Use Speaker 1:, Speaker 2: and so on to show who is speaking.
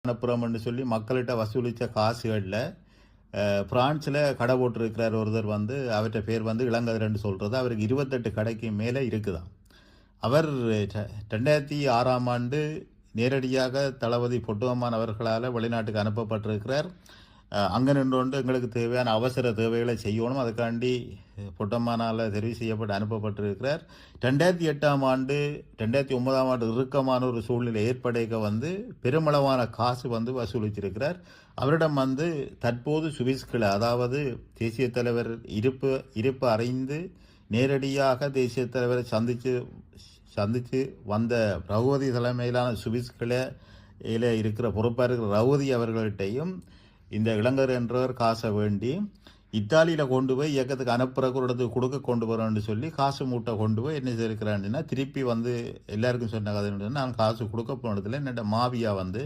Speaker 1: அனுப்புகிறோம்னு சொல்லி மக்கள்கிட்ட வசூலித்த காசுகளில் பிரான்ஸில் கடை போட்டிருக்கிறார் ஒருத்தர் வந்து அவர்கிட்ட பேர் வந்து இளங்கதிரன்னு சொல்கிறது. அவருக்கு 28 கடைக்கு மேலே இருக்குதான். அவர் 2006 நேரடியாக தளபதி பொட்டுவம்மான் அவர்களால் வெளிநாட்டுக்கு அனுப்பப்பட்டிருக்கிறார். அங்கே நின்று கொண்டு எங்களுக்கு தேவையான அவசர தேவைகளை செய்யணும், அதுக்காண்டி பொட்டம்மானால் தெரிவு செய்யப்பட்டு அனுப்பப்பட்டிருக்கிறார். 2008 2009 இறுக்கமான ஒரு சூழ்நிலை ஏற்படைக்க வந்து பெருமளவான காசு வந்து வசூலிச்சிருக்கிறார். அவரிடம் வந்து தற்போது சுவிஸ்கில், அதாவது தேசிய தலைவர் இருப்பு அறிந்து நேரடியாக தேசிய தலைவரை சந்தித்து வந்த ரகுவதி தலைமையிலான சுவிஸ்கில் இருக்கிற பொறுப்பாக இருக்கிற ரகுவதி அவர்கள்ட்டையும் இந்த இளங்கர் என்றவர் காசை வேண்டி இத்தாலியில் கொண்டு போய் இயக்கத்துக்கு அனுப்புறக்கு ஒரு இடத்துக்கு கொடுக்க கொண்டு போகிறோன்னு சொல்லி காசு மூட்டை கொண்டு போய் என்ன செய்யிருக்கிறான்னா திருப்பி வந்து எல்லாருக்கும் சொன்ன கதை நான் காசு கொடுக்க போனதில்லை. என்னோட மாவியா வந்து